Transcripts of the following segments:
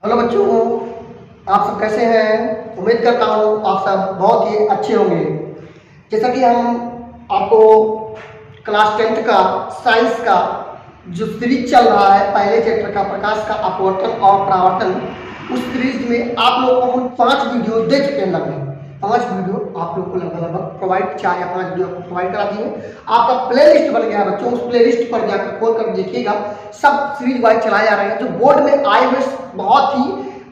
Hello बच्चों, आप सब कैसे हैं? उम्मीद करता हूँ आप सब बहुत ही अच्छे होंगे। जैसा कि हम आपको क्लास 10th का साइंस का जो सीरीज चल रहा है, पहले चैप्टर का प्रकाश का अपवर्तन और परावर्तन, उस सीरीज में आप लोगों को हम 5 वीडियो दे चुके हैं। लगभग 5 वीडियो आप लोग को लगभग प्रोवाइड 4 या 5 वीडियो आपको प्रोवाइड करा दिए। आपका प्ले लिस्ट बन गया है बच्चों, उस प्ले लिस्ट पर जाकर खोल कर देखिएगा, सब सीरीज वाइज चलाए जा रहे हैं। जो बोर्ड में आए हुए बहुत ही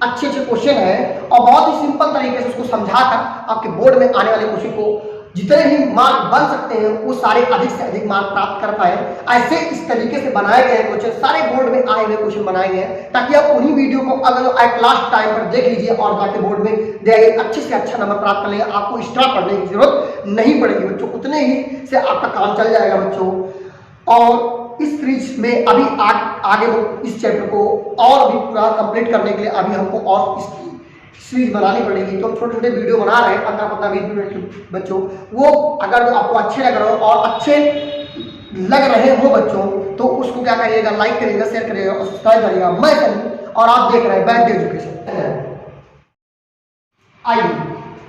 अच्छे अच्छे क्वेश्चन है और बहुत ही सिंपल तरीके से उसको समझाकर आपके बोर्ड में आने वाले क्वेश्चन को जितने भी मार्क बन सकते हैं वो सारे अधिक से अधिक मार्क प्राप्त कर पाए, ऐसे इस तरीके से बनाए गए क्वेश्चन, सारे बोर्ड में आए हुए क्वेश्चन बनाए गए हैं, ताकि आप उन्हीं वीडियो को अगर एट लास्ट टाइम पर देख लीजिए और जाके बोर्ड में देंगे अच्छे से अच्छा नंबर प्राप्त कर लेंगे। आपको एक्स्ट्रा पढ़ने की जरूरत नहीं पड़ेगी बच्चों, उतने ही से आपका काम चल जाएगा बच्चों। और इस सीरीज में अभी आगे इस चैप्टर को और भी पूरा कंप्लीट करने के लिए अभी हमको और इसकी सीरीज बनानी पड़ेगी। तो हम छोटे छोटे वीडियो बना रहे हैं 15-15-20 मिनट के बच्चों, वो अगर आपको अच्छे लग रहे हो और अच्छे लग रहे हो बच्चों तो उसको क्या करिएगा, लाइक करिएगा, शेयर करिएगा और सब्सक्राइब करिएगा। मैं करिए और आप देख रहे हैं वैद्य एजुकेशन। आइए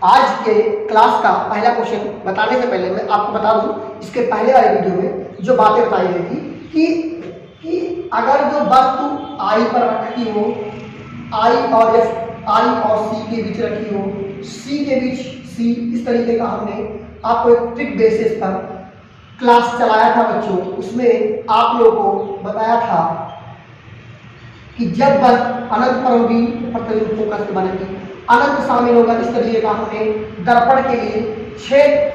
आज के क्लास का पहला क्वेश्चन बताने से पहले मैं आपको बता दूं, इसके पहले वाले वीडियो में जो बातें बताई गई थी कि अगर जो वस्तु आई पर रखी हो, आई और सी के बीच रखी हो, सी के बीच सी, इस तरीके का हमने आपको एक ट्रिक बेसिस पर क्लास चलाया था बच्चों। उसमें आप लोगों को बताया था कि जब वस्तु अनंत पर होगी प्रतिबिंब फोकस से बनेगी, अनंत शामिल होगा। इस तरीके का हमने दर्पण के लिए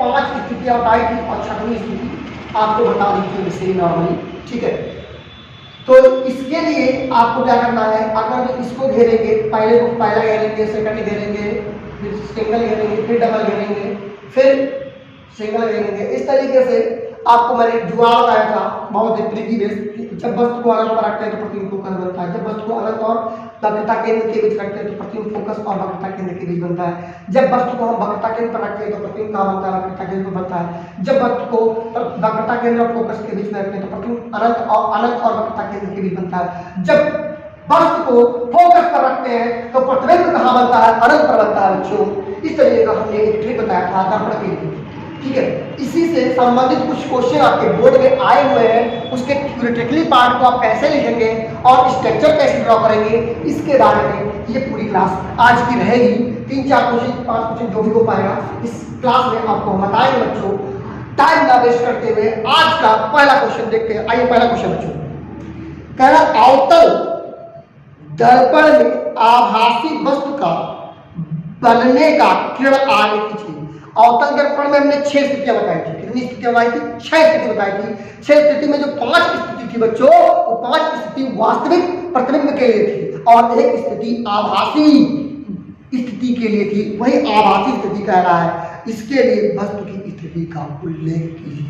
5 स्थितियां बताई थी और 6वीं स्थिति आपको बता दी थी वैसे नॉर्मली, ठीक है। तो इसके लिए आपको क्या करना है, अगर इसको घेरेंगे, पहले को पहला घेरेंगे, सेकंड घेरेंगे, फिर सिंगल घेरेंगे, फिर डबल घेरेंगे, फिर सिंगल घेरेंगे, इस तरीके से आपको मैंने जुगाड़ बताया था बहुत ट्रिकी बेस। जब वस्तु को अनंत पर रखते हैं तो प्रतिबिंब फोकस बनता है, जब वस्तु को अनंत और वक्रता केंद्र के बीच रखते हैं तो प्रतिबिंब फोकस और वक्रता केंद्र के बीच बनता है, जब वस्तु को हम वक्रता केंद्र पर रखते हैं तो प्रतिबिंब कहाँ बनता है, वक्रता केंद्र पर बनता है, जब वस्तु को वक्रता केंद्र और फोकस के बीच में रखते हैं तो प्रतिबिंब अनंत और वक्रता केंद्र के बीच बनता है, जब वस्तु को फोकस पर रखते हैं तो प्रतिबिंब कहाँ बनता है, अनंत पर बनता है बच्चों। इस तरीके का हमने एक ट्रिक बताया था दर्पण के लिए, ठीक है। इसी से संबंधित कुछ क्वेश्चन आपके बोर्ड में आए हुए हैं, उसके थ्योरेटिकली पार्ट को आप कैसे लिखेंगे और स्ट्रक्चर कैसे ड्रॉ करेंगे, इसके बारे में ये पूरी क्लास आज की रहेगी। 3-4 क्वेश्चन 5 क्वेश्चन जो भी हो पाएगा इस क्लास में आपको हम बताएंगे बच्चों। टाइम ना वेस्ट करते हुए आज का पहला क्वेश्चन देखते हैं। आइए पहला क्वेश्चन बच्चों, कह रहा अवतल दर्पण में आभासी वस्तु का बनने का किरण आगे खींचिए। अवतल दर्पण में हमने 6 स्थितियां बताई थी। कितनी स्थितियां बताई थी? 6 स्थिति बताई थी। 6 स्थिति में जो 5 स्थिति थी बच्चों, वो 5 स्थिति वास्तविक प्रतिबिंब के लिए थी और एक स्थिति आभासी स्थिति के लिए थी। वही आभासी स्थिति कह रहा है, इसके लिए वस्तु की स्थिति का उल्लेख कीजिए।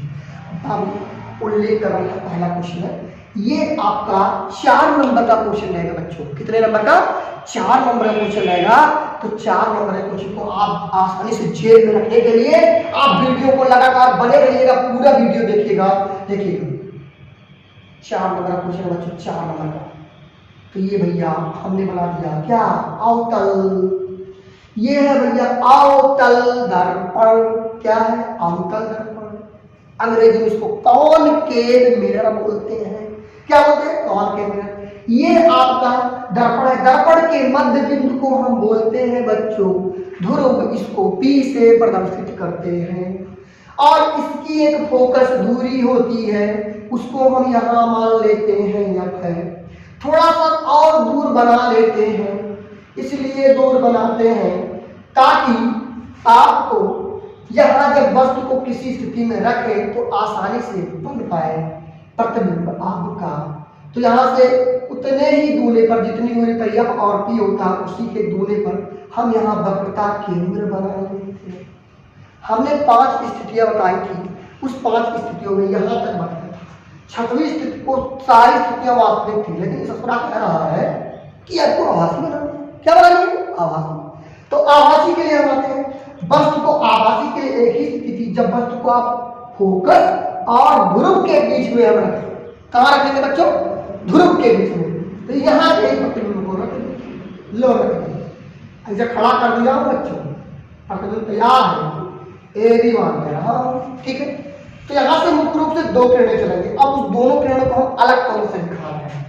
अब उल्लेख करने का पहला क्वेश्चन है, ये आपका 4 नंबर का क्वेश्चन रहेगा बच्चों। कितने नंबर का? 4 नंबर का क्वेश्चन रहेगा। तो 4 नंबर के क्वेश्चन को आप आसानी से जेब में रखने के लिए आप वीडियो को लगातार बने रहिएगा, पूरा वीडियो देखिएगा। देखिएगा 4 नंबर का क्वेश्चन बच्चों, 4 नंबर का। तो ये भैया हमने बना दिया क्या, अवतल। ये है भैया अवतल दर्पण। क्या है? अवतल दर्पण। अंग्रेजी में इसको कॉनकेव मिरर बोलते हैं। क्या बोलते हैं? Concave mirror. ये आपका दर्पण है। दर्पण के मध्य बिंदु को हम बोलते हैं बच्चों ध्रुव। इसको P से प्रदर्शित करते हैं और इसकी एक फोकस दूरी होती है, उसको हम यहाँ मान लेते हैं F है। थोड़ा सा और दूर बना लेते हैं, इसलिए दूर बनाते हैं ताकि आपको यहाँ जब वस्तु को किसी स्थिति में रखें तो आसानी से बन पाए प्रतिबिंब आपका। तो यहाँ से उतने ही दूरी पर, जितनी दूरी पर F और P होता है उसी के दूरी पर हम यहाँ वक्रता केंद्र बना लेते हैं। हमने 5 स्थितियां बताई थी, उस 5 स्थितियों में यहाँ तक बताया था। 6वीं स्थिति को सारी स्थितियां वास्तविक थी, लेकिन ससुरा कह रहा है कि आपको आभासी बनाना है। क्या बनाएंगे? आभासी। तो आभासी के लिए हम आते हैं, वस्तु को आभासी के लिए एक ही स्थिति थी जब वस्तु को आप फोकस और ध्रुव के बीच में हम रखें। कहाँ रखेंगे बच्चों? ध्रुव के बीच में। तो यहाँ पे प्रतिबिंब को रखेंगे। लो रख दिया, ऐसे खड़ा कर दिया हूँ बच्चों, प्रतिबिंब तैयार है, ए बी मान ले रहा हूँ, ठीक है। तो यहाँ से मुख्य रूप से दो किरणें चलेंगी। अब उस दोनों किरणों को हम अलग कौन से दिखा रहे हैं,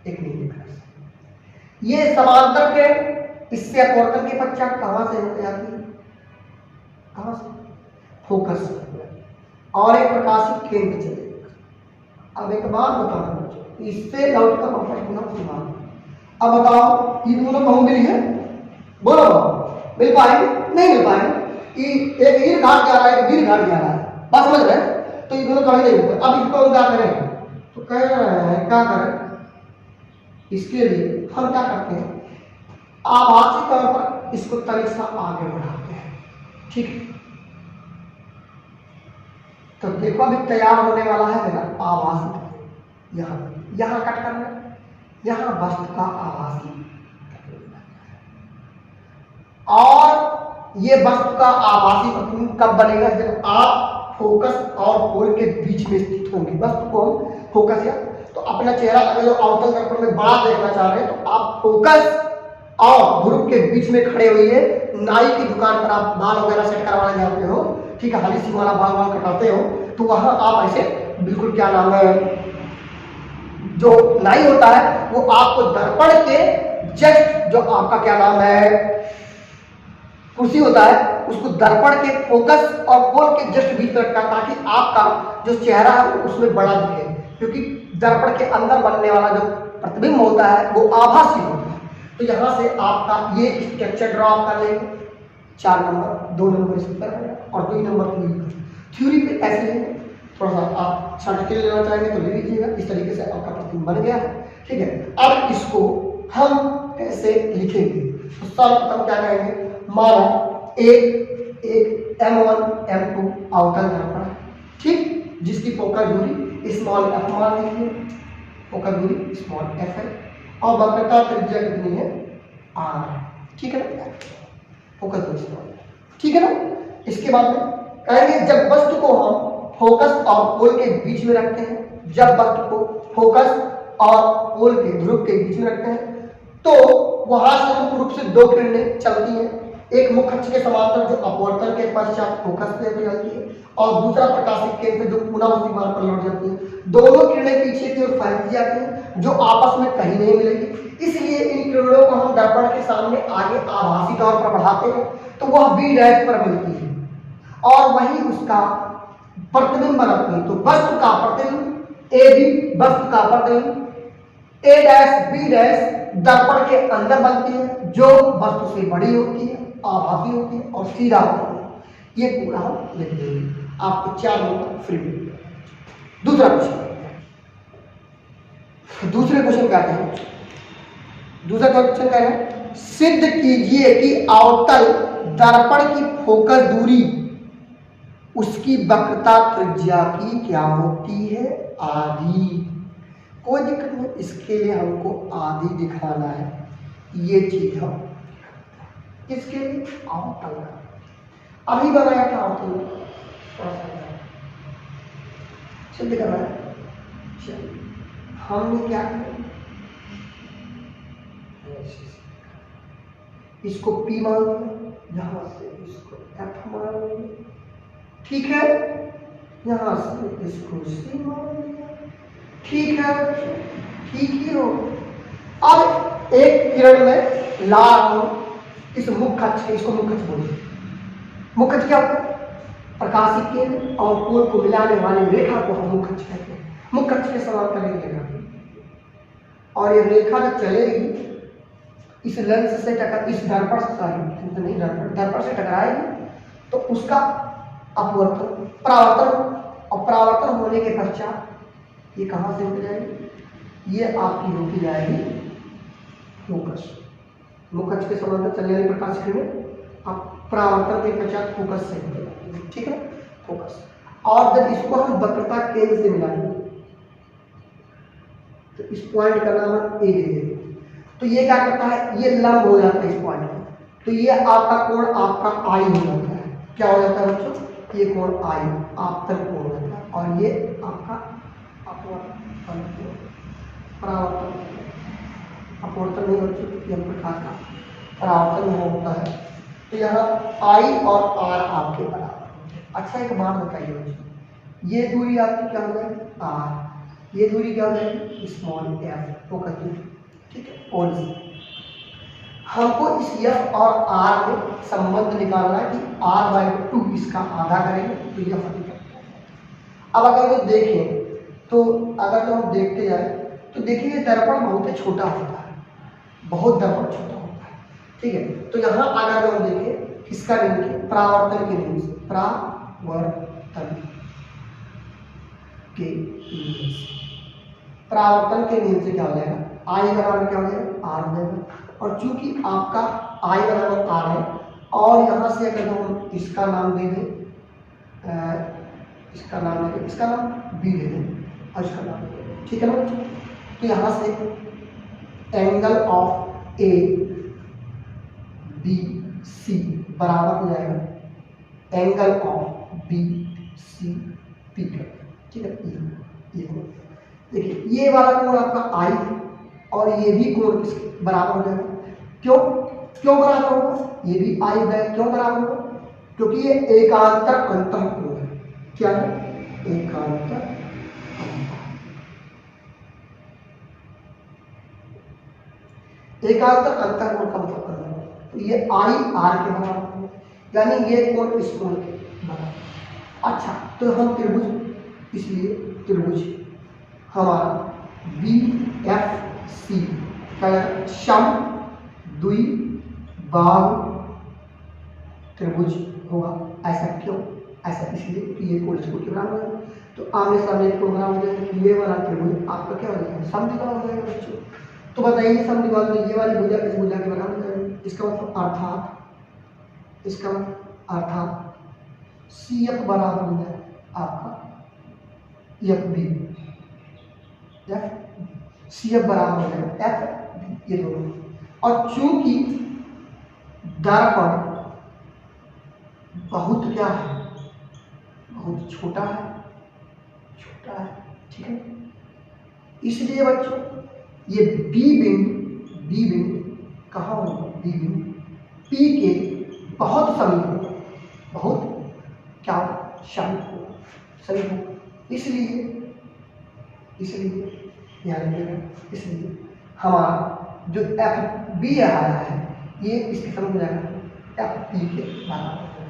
एक नीले कलर से। ये समांतर किरण इससे अपवर्तन के पश्चात कहाँ से होते आती है, कहाँ से, फोकस से, और एक प्रकाशित केंद्र चलेगा। अब एक बात बताना बच्चों, इससे लौट कर वापस पुनः सुना। अब बताओ ये दोनों कहूँ मिली है, बोलो मिल पाएंगे, नहीं मिल पाएंगे। एक ईर घाट जा रहा है, एक वीर घाट जा रहा है, बात समझ रहे हैं, तो ये दोनों कभी नहीं होते। अब इसको हम क्या करें, तो कह रहे हैं क्या करें, इसके लिए हम क्या करते हैं, आभासी तौर पर इसको तनिक सा आगे बढ़ाते हैं, ठीक है। तो देखो अभी तैयार होने वाला है मेरा आभासी, यहाँ कट करना, यहाँ वस्तु का आभासी, और ये वस्तु का आभासी प्रतिबिंब कब बनेगा, जब आप फोकस और पोल के बीच में स्थित होंगे। वस्तु को हम फोकस या तो अपना चेहरा अगर जो अवतल दर्पण में बड़ा देखना चाह रहे हैं तो आप फोकस और ध्रुव के बीच में खड़े हुए, नाई की दुकान पर आप बाल वगैरह सेट करवाने जाते हो, ठीक है, हाली सी वाला बाल कटाते हो, तो वहां आप ऐसे बिल्कुल क्या नाम है, जो नाई होता है वो आपको दर्पण के जस्ट जो आपका क्या नाम है कुर्सी होता है, उसको दर्पण के फोकस और पोल के जस्ट बीच में रखता है, ताकि आपका जो चेहरा है उसमें बड़ा दिखे, क्योंकि दर्पण के अंदर बनने वाला जो प्रतिबिंब होता है वो आभासी होता है। तो यहाँ से आपका ये स्ट्रक्चर ड्रॉ कर लेंगे, 4 नंबर 2 नंबर इस पर और 2 नंबर थ्योरी पे ऐसे लेंगे। थोड़ा सा आप सर्टिफिकेट लेना चाहेंगे तो ले लीजिएगा। इस तरीके से आपका प्रतिबिंब बन गया है, ठीक है। अब इसको हम कैसे लिखेंगे, तो सर्वप्रथम क्या कहेंगे, माना एक M1 M2 अवतल दर्पण, ठीक, जिसकी फोकस दूरी स्मॉल f मान लीजिए, फोकस दूरी स्मॉल f है, और वक्रता त्रिज्या कितनी है r, ठीक है ना, फोकस दूरी स्मॉल, ठीक है ना। इसके बाद में कहेंगे जब वस्तु को हम फोकस और पोल के बीच में रखते हैं, जब वस्तु को फोकस और पोल के ध्रुव के बीच में रखते हैं, तो वहां से मुख्य रूप से दो किरणें चलती हैं, एक मुख्य अक्ष के समांतर जो अपवर्तन के पश्चात फोकस पे चलती है, और दूसरा प्रकाशित केंद्र जो पुनः उसी मार्ग पर लौट जाती है। दोनों किरणें पीछे की ओर फैलती जाती हैं, जो आपस में कहीं नहीं मिलेगी। इसलिए इन किरणों को हम दर्पण के सामने आगे आभासी तौर पर बढ़ाते हैं, तो वह बी डैश पर मिलती है और वही उसका प्रतिबिंब बनाती है। तो वस्तु का प्रतिबिंब ए बी, वस्तु का प्रतिबिंब ए डैश बी डैश दर्पण के अंदर बनती है, जो वस्तु से बड़ी होती है, आभासी होती है और सीधा होती है। ये पूरा हम लिख देंगे, आपको 4 नंबर फ्री मिलेगा। दूसरा क्वेश्चन, दूसरे क्वेश्चन क्या है, दूसरा क्वेश्चन क्या है, सिद्ध कीजिए कि अवतल दर्पण की फोकस दूरी उसकी वक्रता त्रिज्या की क्या होती है, आधी। कोई दिक्कत नहीं, इसके लिए हमको आधी दिखाना है, ये चीज हम किसके लिए, अवतल अभी बनाया था अवतल, थोड़ा सा सिद्ध करना है। चलिए हमने क्या किया, इसको P मान लिया, यहां से इसको F मान लिया, ठीक है, यहां से इसको C मान लिया, ठीक है, ठीक ही हो। अब एक किरण में लाल इस मुख्य अक्ष, इसको मुख्य अक्ष बोलिए, मुख्य अक्ष क्या होता है, प्रकाशित केंद्र और पोल को मिलाने वाली रेखा को हम मुख्य अक्ष कहते हैं। मुख्य अक्ष के समांतर एक रेखा, और ये रेखा जब चलेगी इस लेंस से टकर, इस दर्पण से नहीं दर्पण से टकराएगी, तो उसका अपवर्तन परावर्तन, और परावर्तन होने के पश्चात ये कहां से होती जाएगी, ये आपकी होती जाएगी फोकस, मुख्य अक्ष के समांतर चलने वाली प्रकाश किरणें अब परावर्तन के पश्चात फोकस से होती जाएगी, ठीक है, फोकस। और जब इसको हम वक्रता केंद्र से मिलाएंगे तो इस पॉइंट का नाम हम ए दे देंगे, तो ये क्या करता है, ये लंब हो जाता है इस पॉइंट में, तो ये आपका कोण आपका आई हो जाता है। क्या हो जाता है बच्चों, ये कोण आई आपतन कोण होता है, और ये आपका अपवर्तन परावर्तन, अपवर्तन नहीं बच्चों, क्योंकि हम प्रकाश का परावर्तन नहीं होता है। तो यहाँ आई और आर आपके बराबर। अच्छा एक बात बताइए बच्चों, ये दूरी आपकी क्या हो जाएगी आर, ये दूरी क्या हो जाएगी स्मॉल एफ फोकस दूरी, ठीक है। और हमको इस एफ और आर में संबंध निकालना है कि r/2 इसका आधा करेंगे तो ये फटी करते हैं। अब अगर तो देखें तो अगर तो हम देखते जाए तो देखिए दर्पण बहुत ही छोटा होता है, बहुत दर्पण छोटा होता है, ठीक है। तो यहाँ अगर हम देखें किसका नियम के परावर्तन के नियम से, परावर्तन के नियम से क्या हो जाएगा आई बराबर क्या हो जाएगा आर हो जाएगा। और चूंकि आपका आई बराबर आर है और यहाँ से अगर हम इसका नाम दे दें, इसका नाम बी दे दें और इसका नाम दे दें, ठीक है ना बच्चों। तो यहाँ से angle of A B C बराबर हो जाएगा angle of B C P का, ठीक है। ये देखिए ये वाला कोण आपका आई और ये भी कोण किसके बराबर हो जाएगा, क्यों बराबर होगा, ये भी आई है, क्यों बराबर होगा, क्योंकि ये एकांतर अंतः कोण है। क्या है एकांतर अंतः कोण का मतलब करना है, तो ये आई आर के बराबर है, यानी ये कोण इस कोण के बराबर। अच्छा तो हम त्रिभुज, इसलिए त्रिभुज हमारा बी एफ सी का सम द्विबाहु त्रिभुज होगा। ऐसा क्यों, ऐसा इसलिए कि ये कोण इसको के बराबर है, तो आमने सामने एक कोण बराबर हो जाएगा, ये वाला त्रिभुज आपका क्या हो जाएगा समद्विबाहु हो जाएगा बच्चों। तो बताइए समद्विबाहु में ये वाली भुजा इस भुजा के बराबर हो जाएगी, इसका मतलब अर्थात सी एफ बराबर हो जाएगा आपका एफ बी, सी एफ बराबर हो जाएगा एफ ये दोनों। और चूंकि दर्पण बहुत क्या है बहुत छोटा है, ठीक है, इसलिए बच्चों ये बी बिंदु कहाँ होगा, बी बिंदु पी के बहुत समीप होगा, बहुत क्या समीप होगा, इसलिए हमारा जो एफ बी आया है ये इसके समझ जाएगा एफ पी के बराबर है,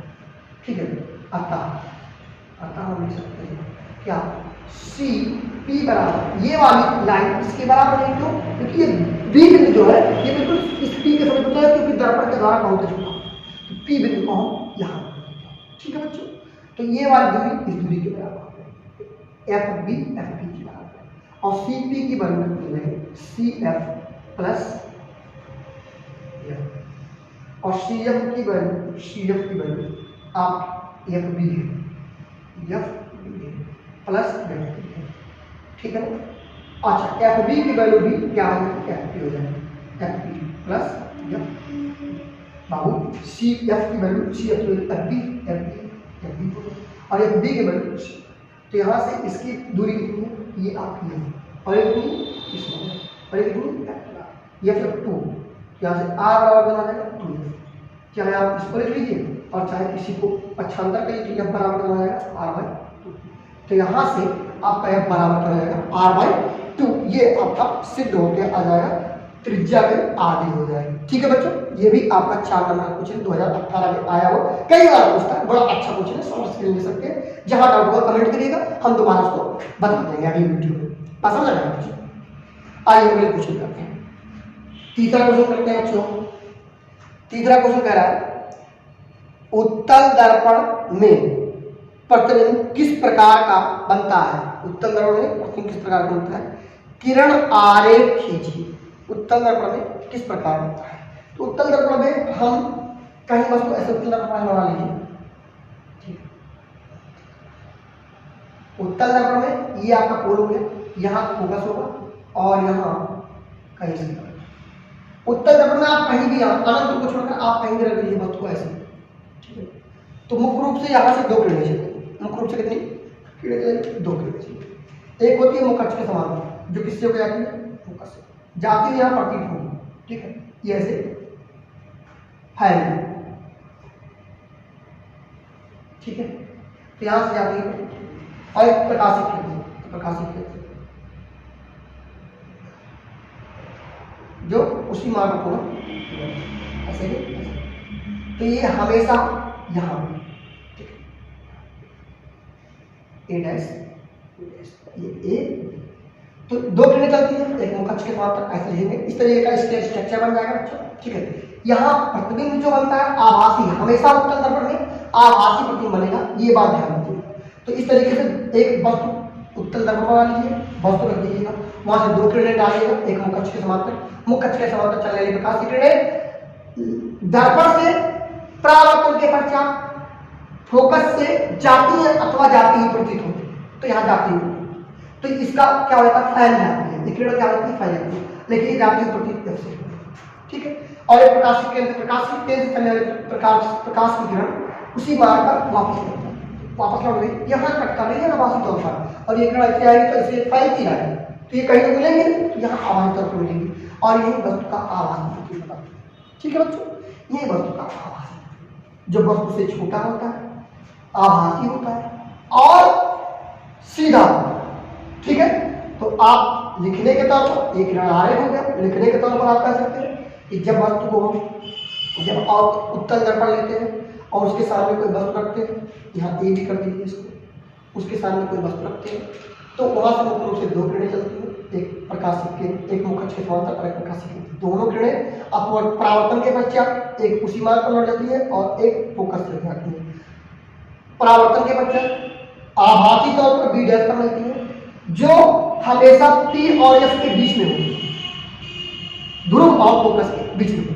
ठीक है। अतः हम लिख सकते हैं क्या सी पी बराबर ये वाली लाइन इसके बराबर है, क्यों, क्योंकि ये बी बिंदु जो है ये बिल्कुल इस पी के समझ होता है, क्योंकि दर्पण के द्वारा बहुत छोटा, तो पी बिंदु को हम यहाँ, ठीक है बच्चों। तो ये वाली दूरी इस दूरी के बराबर है, एफ बी एफ पी के बराबर है, और सी पी की वैल्यू है सी एफ प्लस एफ, और सी एफ की वैल्यू आप एफ बी है प्लस एफ पी है, ठीक है ना। अच्छा एफ बी की वैल्यू भी क्या होगी एफ पी हो जाएगी, एफ पी प्लस एफ बाबू सी एफ की value C F F B और एफ बी की वैल्यू, तो यहाँ से इसकी दूरी कितनी है ये आपकी है, और एक दूरी इसमें और एक दूरी एफ एफ टू, यहाँ से आर बराबर बना जाएगा 2, चाहे आप इसको लिख लीजिए और चाहे किसी को पक्षांतर करिए तो एफ बराबर बना जाएगा r/2, तो यहाँ से आपका एफ बराबर क्या हो जाएगा r/2, ये आपका सिद्ध होकर आ जाएगा, त्रिज्या में आधी हो जाएगी, ठीक है बच्चों। ये भी आपका 4 नंबर का क्वेश्चन 2018 में आया हो, कई बार पूछता है, बड़ा अच्छा क्वेश्चन है, समझ के ले सकते हैं, जहां डाउट होगा कमेंट करिएगा, हम दोबारा उसको बता देंगे अगली वीडियो में, पसंद लगा क्वेश्चन। आइए अगले क्वेश्चन करते हैं, तीसरा क्वेश्चन करते हैं बच्चों। तीसरा क्वेश्चन कह रहा है उत्तल दर्पण में प्रतिबिंब किस प्रकार का बनता है, उत्तल दर्पण में प्रतिबिंब किस प्रकार का बनता है, किरण आरेख खींचिए। उत्तल दर्पण में किस प्रकार बनता है, तो उत्तल दर्पण में हम कहीं बस को ऐसे उत्तल दर्पण बना लीजिए, ठीक है। उत्तल दर्पण में ये आपका पोल हो गया, यहाँ फोकस होगा और यहाँ कहीं से उत्तल दर्पण में आप कहीं भी अनंत को छोड़कर आप कहीं भी रख लीजिए वस्तु को ऐसे, ठीक है। तो मुख्य रूप से यहाँ से 2 किरणें चलेंगी, मुख्य रूप से कितनी किरणें, 2 किरणें चलेंगी। एक होती है मुख अक्ष के समान जो किससे हो जाती है फोकस से, जाती है यहाँ प्रतीत होगी, ठीक है, ये ऐसे फैलेगी, ठीक है। तो यहां से जाती है और एक प्रकाशित किरण, प्रकाशित किरण जो उसी मार्ग को ऐसे ही, तो ये हमेशा यहां, ठीक है, ए डैश, ये ए, तो दो किरणें चलती हैं, एक मुखच्छ के समांतर ऐसे लिखेंगे, इस तरीके का स्ट्रक्चर बन जाएगा बच्चों, ठीक है। यहाँ प्रतिबिंब जो बनता है आभासी, हमेशा उत्तल दर्पण में आभासी प्रतिबिंब बनेगा, ये बात ध्यान रखिए। तो इस तरीके से एक वस्तु उत्तल दर्पण बना लीजिए, वस्तु रख दीजिएगा, वहां से दो किरणें डालिएगा, एक मुखच्छ के समांतर, मुखच्छ के समांतर चलने वाली प्रकाश की किरणें दर्पण से परावर्तन के पश्चात फोकस से जाती है अथवा जाती ही प्रतीत होती है, तो यहाँ जाती है, तो इसका क्या होता है, फैल जाती है, किरण क्या होती है, फैल जाती है, लेकिन ये जाती है प्रतीत से, ठीक है। और एक प्रकाश की चलने वाली प्रकाश की किरण उसी मार्ग पर वापस लौट गई, यहाँ कटता नहीं है आभासी तौर पर, और ये किरण ऐसे आएगी तो इसे फैलती रहेगी, तो ये कहीं तो मिलेंगे, यहाँ आभासी तौर पर मिलेंगी, और यही वस्तु का आभासी प्रतिबिंब होता है, ठीक है बच्चों। ये वस्तु का आभासी, जो वस्तु से छोटा होता है, आभासी होता है और सीधा, ठीक है। तो आप लिखने के तौर पर एक किरण आरेख हो गया, लिखने के तौर पर आप कह सकते हैं कि जब वस्तु को हम जब आप उत्तल दर्पण लेते हैं और उसके सामने कोई वस्तु रखते हैं, यहाँ ए भी कर दीजिए इसको, उसके सामने कोई वस्तु रखते हैं, तो वहां से मुख्य रूप से दो किरणें चलती हैं, एक प्रकाशित किरण, एक मुखच्छ के समांतर और एक प्रकाशित किरण, दोनों किरणें अपवर्ड परावर्तन के पश्चात एक उसी मार्ग पर लौट जाती है और एक फोकस से जाती है। परावर्तन के पश्चात आभासी तौर पर बी डैश पर मिलती है, जो हमेशा पी और एफ के बीच में होती है, ध्रुव और फोकस के बीच में,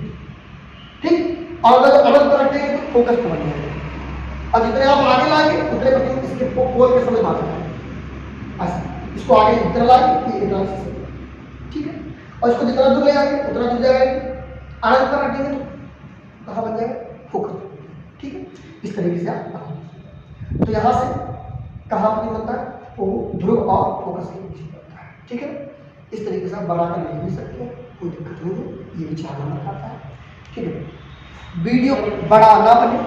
ठीक। और अगर अलग कर रखेंगे तो फोकस को बन जाएगा, और जितने आप आगे लाएंगे उतने प्रतिबिंब इसके पोल के समय बात है, ऐसा इसको आगे जितना लाएंगे इतना, ठीक है। और इसको जितना दूर ले जाएंगे उतना दूर जाएगा, अलग कर रखेंगे तो कहाँ बन जाएगा, फोकस, ठीक है। इस तरीके से आप, तो यहाँ से कहाँ प्रतिबिंब बनता है, वो ध्रुव और फोकस के बीच में बनता है, ठीक है। इस तरीके से आप बनाकर लिख भी सकते हैं, कोई दिक्कत नहीं है, ये भी 4 नंबर आता है, ठीक है। वीडियो बड़ा ना बने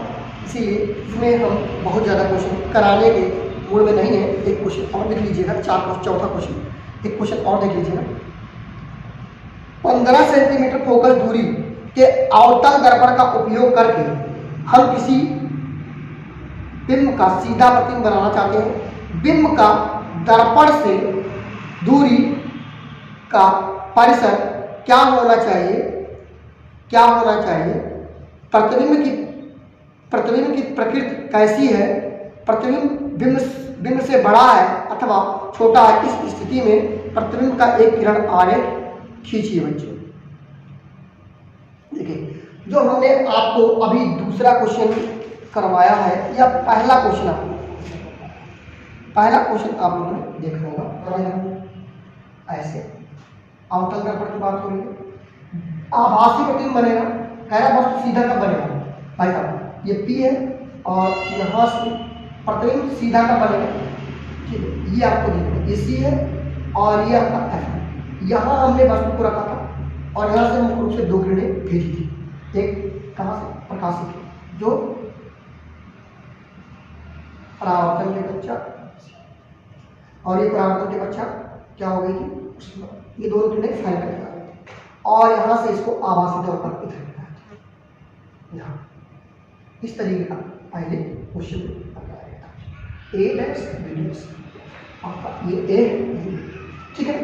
इसीलिए इसमें हम बहुत ज़्यादा क्वेश्चन कराने के मूड में नहीं है। एक क्वेश्चन और देख लीजिएगा, चौथा क्वेश्चन, एक क्वेश्चन और देख लीजिएगा। 15 सेंटीमीटर फोकस दूरी के अवतल दर्पण का उपयोग करके हम किसी बिंब का सीधा प्रतिबिंब बनाना चाहते हैं। बिंब का दर्पण से दूरी का परिसर क्या होना चाहिए, क्या होना चाहिए, प्रतिबिंब की प्रकृति कैसी है, प्रतिबिंब बिंब से बड़ा है अथवा छोटा है, इस स्थिति में प्रतिबिंब का एक किरण आरेख खींचिए बच्चों। देखिए जो हमने आपको अभी दूसरा क्वेश्चन करवाया है या पहला क्वेश्चन आप लोगों ने देखा होगा, ऐसे अवतल दर्पण की बात हो रही है, आभासी प्रतिबिंब बनेगा, कह रहा वस्तु सीधा कब बनेगा भाई साहब, ये P है और यहाँ से प्रतिबिंब सीधा कब बनेगा, ठीक है। ये आपको देखना, ये C है और ये आपका F है, यहाँ हमने वस्तु को रखा था और यहाँ से मुख्य रूप से दो किरणें भेजी थी, एक कहाँ से, प्रकाशित जो परावर्तन के पश्चात, और ये परावर्तन के पश्चात क्या हो गई थी, ये दोनों किरणें फैल कर जा रही थी और यहाँ से इसको आभासी तौर पर इधर यहाँ इस तरीके का पहले क्वेश्चन बताया था, ए डैश बी डैश आपका ये ए, ठीक है।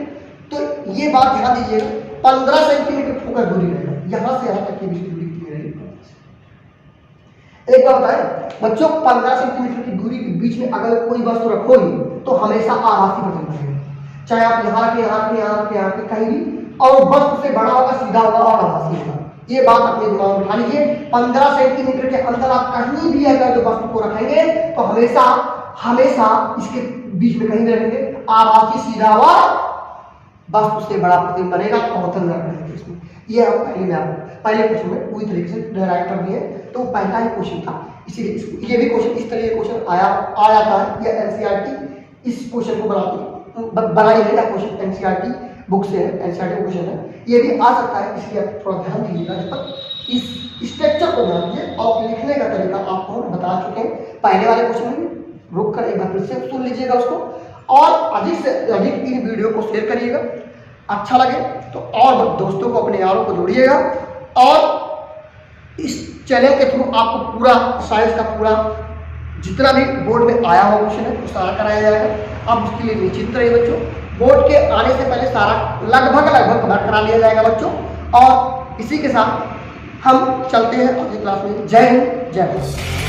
तो ये बात ध्यान दीजिएगा, 15 सेंटीमीटर फोकस दूरी रहेगा, यहाँ से यहाँ तक की दूरी कितनी रहेगी। एक बात बताए बच्चों, 15 सेंटीमीटर की दूरी के बीच में अगर कोई वस्तु रखोगी तो हमेशा आभासी प्रतिबिंब बनेगा, चाहे आप यहाँ के कहीं भी, और वस्तु से बड़ा होगा, सीधा होगा और आभासी होगा। ये बात अपने दिमाग में उठा लीजिए, 15 सेंटीमीटर के अंदर आप कहीं भी अगर जो वस्तु को रखेंगे तो हमेशा इसके बीच में कहीं भी रखेंगे, आभासी सीधा हुआ वस्तु से बड़ा प्रतिबिंब बनेगा, अवतल दर्पण इसमें। ये हम पहले क्वेश्चन में पूरी तरीके से डिराइव कर दिए, तो पहला ही क्वेश्चन था, इसीलिए ये भी क्वेश्चन इस तरह का क्वेश्चन आया था, या एनसीईआरटी इस क्वेश्चन को बनाई है, या क्वेश्चन एनसीईआरटी बुक से है, एनसीईआरटी क्वेश्चन है, ये भी आ सकता है, इसलिए आप थोड़ा ध्यान दीजिएगा इस पर, इस स्ट्रक्चर को ध्यान दीजिए। और लिखने का तरीका आपको हम बता चुके हैं पहले वाले क्वेश्चन में, रुक कर एक बार फिर से सुन लीजिएगा उसको, और अधिक से अधिक इन वीडियो को शेयर करिएगा, अच्छा लगे तो और दोस्तों को, अपने यारों को जोड़िएगा, और इस चैनल के थ्रू आपको पूरा साइंस का पूरा जितना भी बोर्ड में आया हुआ क्वेश्चन है वो सारा कराया जाएगा। आप उसके लिए निश्चिंत रहिए बच्चों, बोर्ड के आने से पहले सारा लगभग कवर करा लिया जाएगा बच्चों। और इसी के साथ हम चलते हैं अगली क्लास में। जय हिंद, जय भारत।